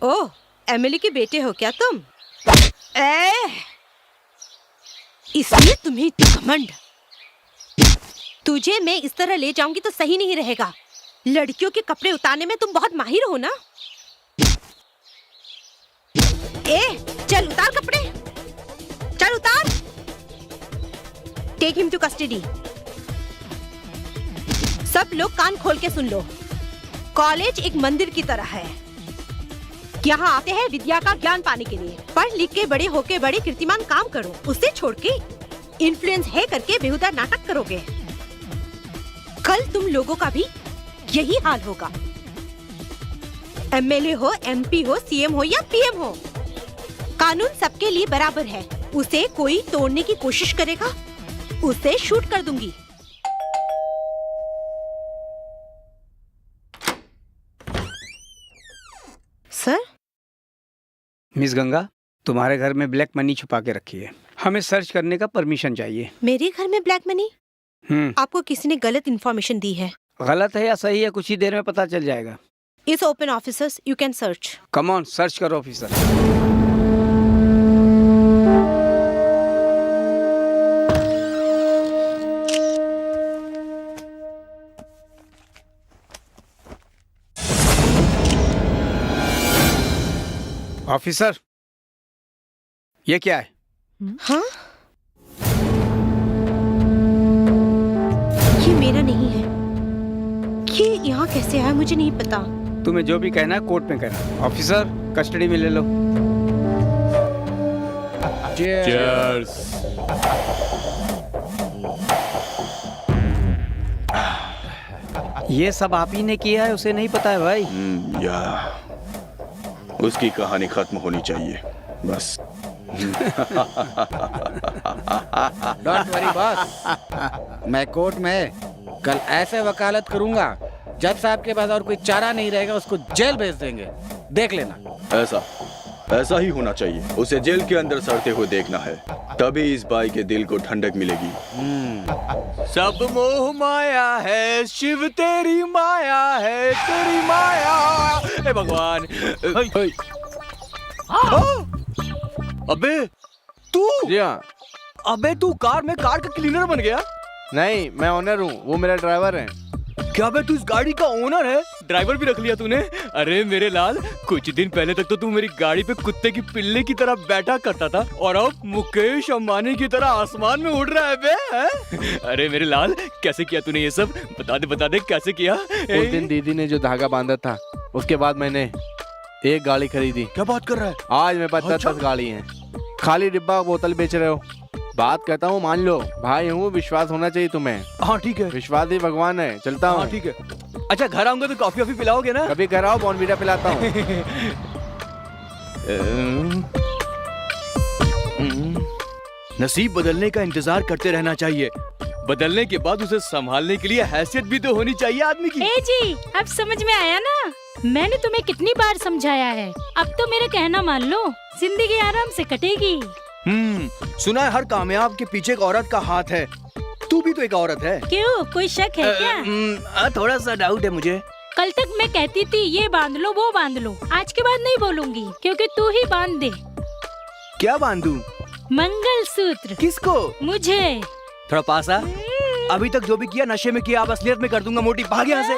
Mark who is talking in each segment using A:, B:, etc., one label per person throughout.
A: ओह, Emily के बेटे हो क्या तुम? इसलिए तुम्हें इतना घमंड। तुझे मैं इस तरह ले जाऊंगी तो सही नहीं रहेगा। लड़कियों के कपड़े उतारने में तुम बहुत माहिर हो ना? चल उतार कपड़े, चल उतार। Take him to custody. सब लोग कान खोल के सुन लो। कॉलेज एक मंदिर की तरह है। यहाँ आते हैं विद्या का ज्ञान पाने के लिए। पढ़ लिख के बड़े होके बड़े कीर्तिमान काम करो। उसे छोड़ के इन्फ्लुएंस है करके बेहुदा नाटक करोगे। कल तुम लोगों का भी यही हाल होगा। एमएलए हो, एमपी हो, सीएम हो या पीएम हो, कानून सबके लिए बराबर है। उसे कोई तोड़ने की कोशिश करेगा, उसे शूट कर दूंगी। सर?
B: मिस गंगा, तुम्हारे घर में ब्लैक मनी छुपा के रखी है। हमें सर्च करने का परमिशन चाहिए।
A: मेरे घर में ब्लैक मनी? आपको किसी ने गलत इन्फॉर्मेशन दी है।
B: गलत है या सही है कुछ ही देर में पता चल जाएगा।
A: It's open officers, you can search.
B: Come on, search करो ऑफिसर। ऑफिसर, ये क्या है?
A: हाँ? ये मेरा नहीं है। ये यहाँ कैसे आया मुझे नहीं पता।
B: तुम्हें जो भी कहना है कोर्ट में कहना। ऑफिसर, कस्टडी में ले लो।
C: Cheers.
B: ये सब आप ही ने किया है, उसे नहीं पता है भाई।
C: या उसकी कहानी खत्म होनी चाहिए बस।
D: डोंट वरी बॉस, मैं कोर्ट में कल ऐसे वकालत करूंगा जज साहब के पास और कोई चारा नहीं रहेगा, उसको जेल भेज देंगे। देख लेना।
C: ऐसा ही होना चाहिए। उसे जेल के अंदर सड़ते हुए देखना है, तभी इस भाई के दिल को ठंडक मिलेगी।
E: सब मोह माया है, शिव तेरी माया है, तेरी माया। हे भगवान। अबे तू? अबे तू कार में कार का क्लीनर बन गया?
F: नहीं, मैं ओनर हूँ, वो मेरा ड्राइवर है।
E: क्या बे तू इस गाड़ी का ओनर है? ड्राइवर भी रख लिया तूने? अरे मेरे लाल, कुछ दिन पहले तक तो तू मेरी गाड़ी पे कुत्ते की पिल्ले की तरह बैठा करता था और अब मुकेश अंबानी की तरह आसमान में उड़ रहा है बे, है? अरे मेरे लाल, कैसे किया तूने ये सब? बता दे कैसे किया?
F: उस दिन दीदी ने जो धागा बांधा था, उसके बाद मैंने एक गाड़ी खरीदी।
E: क्या बात कर रहा है?
F: आज मेरे पास 10 गाड़ी है। खाली डिब्बा बोतल बेच रहे हो? बात कहता हूँ मान लो, भाई हूँ, विश्वास होना चाहिए तुम्हें।
E: हाँ ठीक है,
F: विश्वास ही भगवान है। चलता हूँ।
E: हाँ ठीक है। अच्छा घर आऊंगा तो कॉफी वॉफी पिलाओगे ना?
F: कभी घर आओ, बॉर्नवीटा पिलाता हूँ।
E: नसीब बदलने का इंतजार करते रहना चाहिए। बदलने के बाद उसे संभालने के लिए हैसियत भी तो होनी चाहिए आदमी की।
G: ए जी, अब समझ में आया ना? मैंने तुम्हें कितनी बार समझाया है, अब तो मेरा कहना मान लो, जिंदगी आराम से कटेगी।
E: सुना है हर कामयाब के पीछे एक औरत का हाथ है। तू भी तो एक औरत है।
G: क्यों, कोई शक है क्या?
E: थोड़ा सा डाउट है मुझे।
G: कल तक मैं कहती थी ये बांध लो वो बांध लो, आज के बाद नहीं बोलूंगी, क्योंकि तू ही बांध दे।
E: क्या बांधू?
G: मंगलसूत्र।
E: किसको?
G: मुझे।
E: थोड़ा पास आ। अभी तक जो भी किया नशे में किया, अब असलियत में कर दूंगा। मोटी भाग यहाँ से।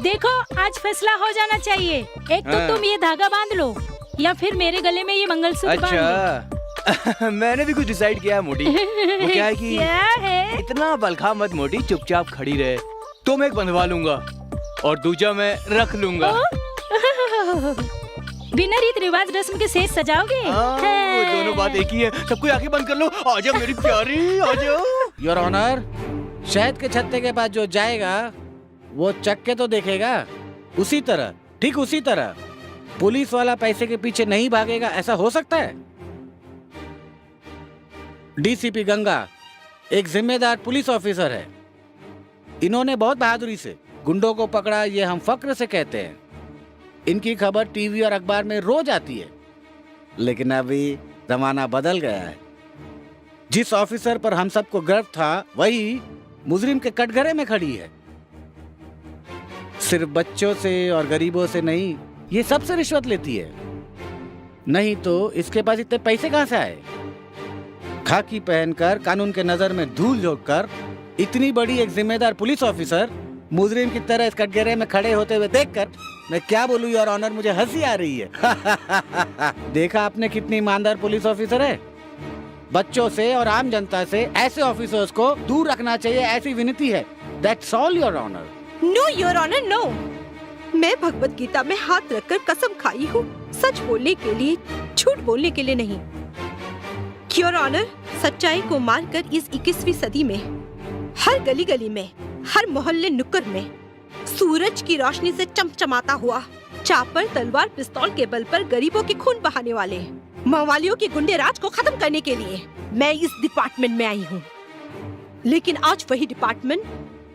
G: देखो आज फैसला हो जाना चाहिए। एक तो तुम ये धागा बांध लो या फिर मेरे गले में ये मंगलसूत्र बांध लो।
E: मैंने भी कुछ डिसाइड किया है मोटी। वो क्या है कि
G: क्या है?
E: इतना बलखा मत मोटी, चुपचाप खड़ी रहे। तो मैं एक बंधवा लूंगा और दूजा मैं रख लूंगा।
G: बिना रीत रिवाज रस्म के सेज सजाओगे?
E: वो दोनों बात एक ही है। सबको आंखें बंद कर लो। आजा मेरी प्यारी, आजा।
D: योर ऑनर, शहद के छत्ते के पास जो जाएगा वो चक्के तो देखेगा। उसी तरह, ठीक उसी तरह पुलिस वाला पैसे के पीछे नहीं भागेगा। ऐसा हो सकता है? डीसीपी गंगा एक जिम्मेदार पुलिस ऑफिसर है। इन्होंने बहुत बहादुरी से गुंडों को पकड़ा, ये हम फक्र से कहते हैं। इनकी खबर टीवी और अखबार में रोज आती है। लेकिन अभी जमाना बदल गया है। जिस ऑफिसर पर हम सबको गर्व था वही मुजरिम के कटघरे में खड़ी है। सिर्फ बच्चों से और गरीबों से नहीं, ये सबसे रिश्वत लेती है। नहीं तो इसके पास इतने पैसे कहां से आए? खाकी पहनकर, कानून के नजर में धूल झोंककर इतनी बड़ी एक जिम्मेदार पुलिस ऑफिसर मुजरिम की तरह इस कटघरे में खड़े होते हुए देखकर मैं क्या बोलूं योर ऑनर, मुझे हंसी आ रही है। देखा आपने कितनी ईमानदार पुलिस ऑफिसर है। बच्चों से और आम जनता से ऐसे ऑफिसर्स को दूर रखना चाहिए, ऐसी विनती है। That's all your honour.
A: No your honour, no. मैं भगवत गीता में हाथ रखकर कसम खाई हूँ, सच बोलने के लिए, झूठ बोलने के लिए नहीं। योर ऑनर, सच्चाई को मानकर इस 21वीं सदी में हर गली गली में, हर मोहल्ले नुक्कड़ में सूरज की रोशनी से चमचमाता हुआ, चापर, तलवार, पिस्तौल के बल पर गरीबों के खून बहाने वाले मवालियों के गुंडे राज को खत्म करने के लिए मैं इस डिपार्टमेंट में आई हूँ। लेकिन आज वही डिपार्टमेंट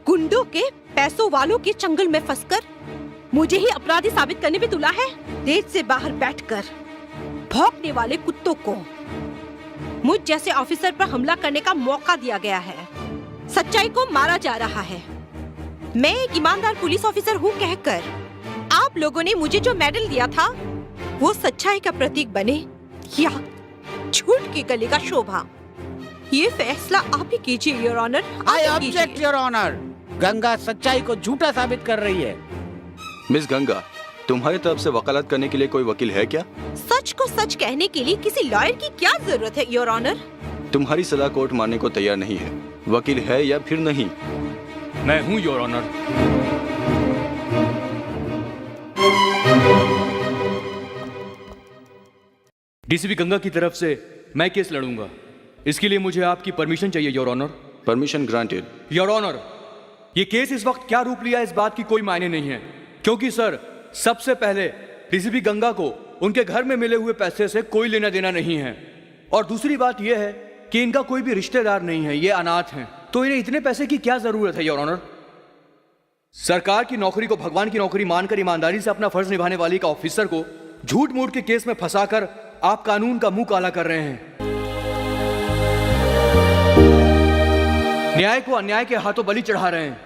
A: गुंडों के, पैसों वालों के चंगुल में फंसकर मुझे ही अपराधी साबित करने में तुला है। देश से बाहर बैठकर भौंकने वाले कुत्तों को मुझ जैसे ऑफिसर पर हमला करने का मौका दिया गया है। सच्चाई को मारा जा रहा है। मैं एक ईमानदार पुलिस ऑफिसर हूँ कहकर आप लोगों ने मुझे जो मेडल दिया था वो सच्चाई का प्रतीक बने या झूठ के गले का शोभा, ये फैसला आप ही कीजिए your honour.
D: I object your honour. Ganga सच्चाई को झूठा साबित कर रही है।
C: मिस गंगा, तुम्हारी तरफ से वकालत करने के लिए कोई वकील है क्या?
A: सच को सच कहने के लिए किसी लॉयर की क्या जरूरत है योर ऑनर?
C: तुम्हारी सलाह कोर्ट मानने को तैयार नहीं है। वकील है या फिर नहीं?
E: मैं हूँ योर ऑनर। डीसीपी गंगा की तरफ से मैं केस लड़ूंगा। इसके लिए मुझे आपकी परमिशन चाहिए your honour.
C: Permission granted.
E: Your honour, ये केस इस वक्त क्या रूप लिया इस बात की कोई मायने नहीं है, क्योंकि सर सबसे पहले डीसीपी गंगा को उनके घर में मिले हुए पैसे से कोई लेना देना नहीं है, और दूसरी बात यह है कि इनका कोई भी रिश्तेदार नहीं है, ये अनाथ हैं, तो इन्हें इतने पैसे की क्या जरूरत है योर ऑनर। सरकार की नौकरी को भगवान की नौकरी मानकर ईमानदारी से अपना फर्ज निभाने वाली एक ऑफिसर को झूठ मूठ के केस में फंसाकर आप कानून का मुंह काला कर रहे हैं। न्याय को अन्याय के हाथों बलि चढ़ा रहे हैं।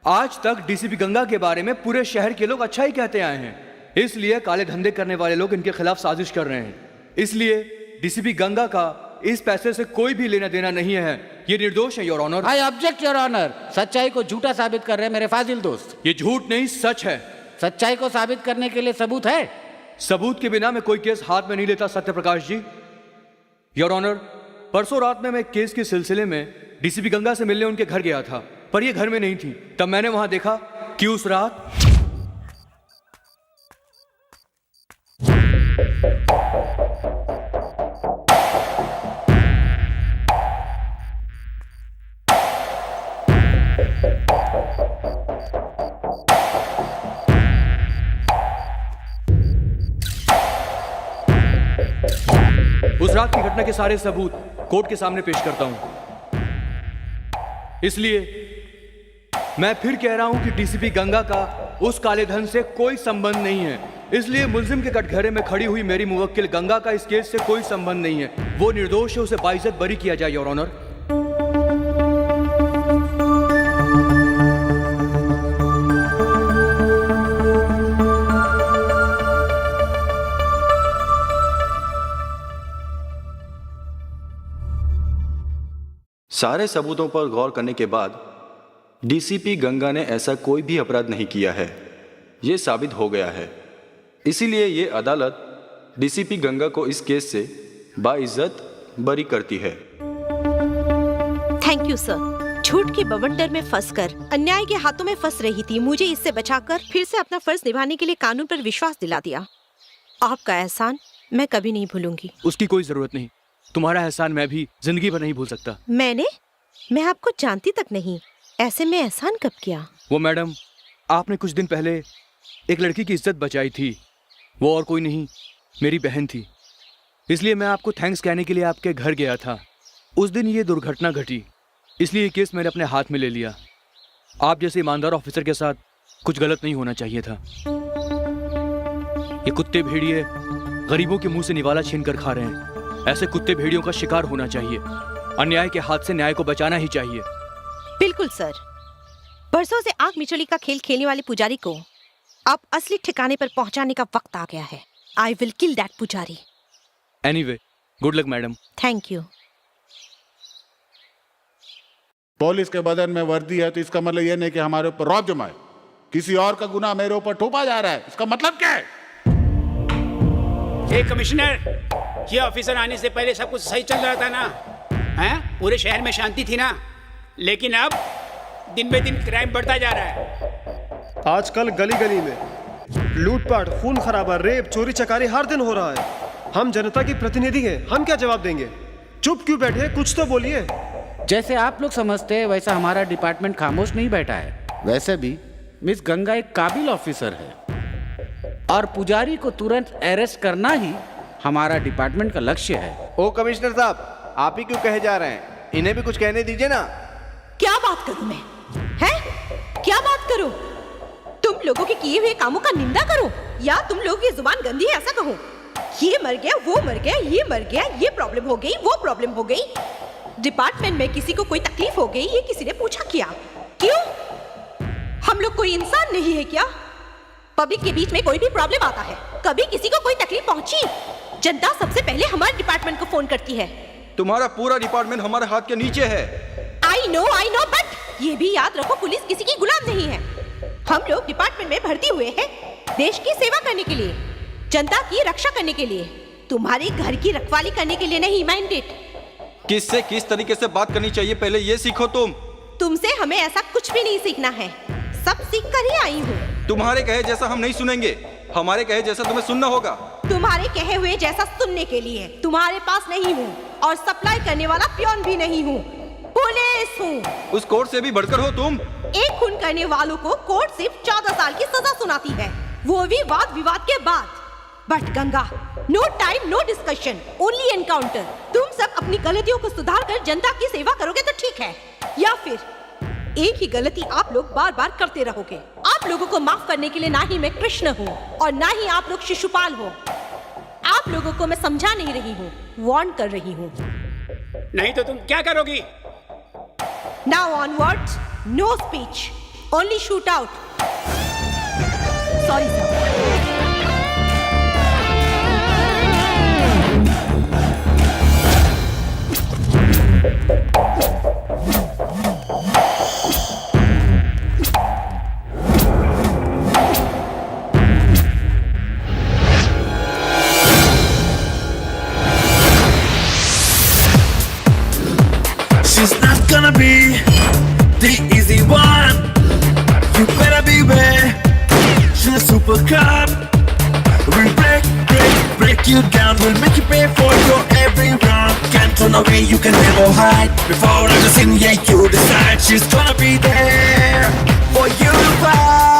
E: आज तक डीसीपी गंगा के बारे में पूरे शहर के लोग अच्छा ही कहते आए हैं, इसलिए काले धंधे करने वाले लोग इनके खिलाफ साजिश कर रहे हैं। इसलिए डीसीपी गंगा का इस पैसे से कोई भी लेना देना नहीं है, ये निर्दोष है your honour.
D: I object your honour. सच्चाई को झूठा साबित कर रहे हैं मेरे फाजिल दोस्त।
E: ये झूठ नहीं सच है।
D: सच्चाई को साबित करने के लिए सबूत है।
E: सबूत के बिना मैं कोई केस हाथ में नहीं लेता सत्य प्रकाश जी। योर ऑनर, परसों रात में मैं केस के सिलसिले में डीसीपी गंगा से मिलने उनके घर गया था, पर ये घर में नहीं थी। तब मैंने वहां देखा कि उस रात की घटना के सारे सबूत कोर्ट के सामने पेश करता हूं। इसलिए मैं फिर कह रहा हूं कि डीसीपी गंगा का उस काले धन से कोई संबंध नहीं है। इसलिए मुलजिम के कटघरे में खड़ी हुई मेरी मुवक्किल गंगा का इस केस से कोई संबंध नहीं है। वो निर्दोष है, उसे बाइज्जत बरी किया जाए योर ऑनर।
C: सारे सबूतों पर गौर करने के बाद डीसीपी गंगा ने ऐसा कोई भी अपराध नहीं किया है, ये साबित हो गया है। इसीलिए ये अदालत डीसीपी गंगा को इस केस से बाइज्जत बरी करती है।
A: Thank you sir. झूठ के बवंडर में फंसकर अन्याय के हाथों में फंस रही थी। मुझे इससे बचाकर फिर से अपना फर्ज निभाने के लिए कानून पर विश्वास दिला दिया। आपका एहसान मैं कभी नहीं भूलूंगी।
E: उसकी कोई जरूरत नहीं। तुम्हारा एहसान मैं भी जिंदगी भर नहीं भूल सकता।
A: मैं आपको जानती तक नहीं, ऐसे में एहसान कब किया?
E: वो मैडम, आपने कुछ दिन पहले एक लड़की की इज्जत बचाई थी। वो और कोई नहीं, मेरी बहन थी। इसलिए मैं आपको थैंक्स कहने के लिए आपके घर गया था। उस दिन ये दुर्घटना घटी, इसलिए ये केस मैंने अपने हाथ में ले लिया। आप जैसे ईमानदार ऑफिसर के साथ कुछ गलत नहीं होना चाहिए था। ये कुत्ते भेड़िए गरीबों के मुंह से निवाला छीन कर खा रहे हैं। ऐसे कुत्ते भेड़ियों का शिकार होना चाहिए। अन्याय के हाथ से न्याय को बचाना ही चाहिए।
A: बिल्कुल सर। बरसों से आग मिचोली का खेल खेलने वाले पुजारी को अब असली ठिकाने पर पहुंचाने का वक्त आ गया है। आई विल किल दैट पुजारी।
E: Anyway, good luck madam.
A: Thank you.
H: Police के बदन में वर्दी है तो इसका मतलब यह नहीं कि हमारे ऊपर रौब जमाए। किसी और का गुनाह मेरे ऊपर थोपा जा रहा है, इसका मतलब क्या है?
I: कमिश्नर, ये ऑफिसर आने से पहले सब कुछ सही चल रहा था ना? हैं? पूरे शहर में शांति थी ना? लेकिन अब दिन बे दिन क्राइम बढ़ता जा रहा है।
J: आजकल गली गली में लूटपाट, खून खराबा, रेप, चोरी चकारी हर दिन हो रहा है। हम जनता की प्रतिनिधि हैं, हम क्या जवाब देंगे? चुप क्यों बैठे, कुछ तो बोलिए।
D: जैसे आप लोग समझते हैं वैसा हमारा डिपार्टमेंट खामोश नहीं बैठा है। वैसे भी मिस गंगा एक काबिल ऑफिसर है और पुजारी को तुरंत अरेस्ट करना ही हमारा डिपार्टमेंट का लक्ष्य है।
F: ओ कमिश्नर साहब, आप ही क्यों कहे जा रहे हैं? इन्हें भी कुछ कहने दीजिए ना।
A: क्या बात करूं मैं? हैं? क्या बात करूं? तुम लोगों के किए हुए कामों का निंदा करो या तुम लोगों की जुबान गंदी है ऐसा कहो? ये मर गया, वो मर गया, ये मर गया, ये प्रॉब्लम हो गई, वो प्रॉब्लम हो गई। डिपार्टमेंट में किसी को कोई तकलीफ हो गई, ये किसी ने पूछा क्या? क्यों? हम लोग कोई इंसान नहीं है क्या? पब्लिक के बीच में कोई भी प्रॉब्लम आता है, कभी किसी को कोई तकलीफ पहुंची, जनता सबसे पहले हमारे डिपार्टमेंट को फोन करती है।
C: तुम्हारा पूरा डिपार्टमेंट हमारे हाथ के नीचे है।
A: आई नो, बट ये भी याद रखो, पुलिस किसी की गुलाम नहीं है। हम लोग डिपार्टमेंट में भर्ती हुए हैं देश की सेवा करने के लिए, जनता की रक्षा करने के लिए, तुम्हारे घर की रखवाली करने के लिए नहीं। माइंडेड।
C: किससे किस तरीके से बात करनी चाहिए पहले ये सीखो। तुमसे
A: हमें ऐसा कुछ भी नहीं सीखना है, सब सीख कर ही आई हूँ।
C: तुम्हारे कहे जैसा हम नहीं सुनेंगे, हमारे कहे जैसा तुम्हें सुनना होगा।
A: तुम्हारे कहे हुए जैसा सुनने के लिए तुम्हारे पास नहीं हूँ और सप्लाई करने वाला पियोन भी नहीं हूँ, पुलिस हूँ।
C: उस कोर्ट से भी बढ़कर हो तुम।
A: एक खून करने वालों को कोर्ट सिर्फ 14 साल की सजा सुनाती है, वो भी वाद विवाद के बाद। But Ganga, no time, no discussion, only encounter. तुम सब अपनी गलतियों को सुधार कर जनता की सेवा करोगे तो ठीक है, या फिर एक ही गलती आप लोग बार बार करते रहोगे। आप लोगों को माफ करने के लिए ना ही मैं कृष्ण हूँ और ना ही आप लोग शिशुपाल हो। आप लोगों को मैं समझा नहीं रही हूँ, वार्न कर रही हूँ।
I: नहीं तो तुम क्या करोगी?
A: Now onwards, no speech, only shoot out. Sorry sir.
K: She's not gonna be the easy one. You better beware. She's a super cop. We'll break you down. We'll make you pay for your every wrong. Can't run away, you can never hide. Before everything, yeah, you decide. She's gonna be there for you to fight.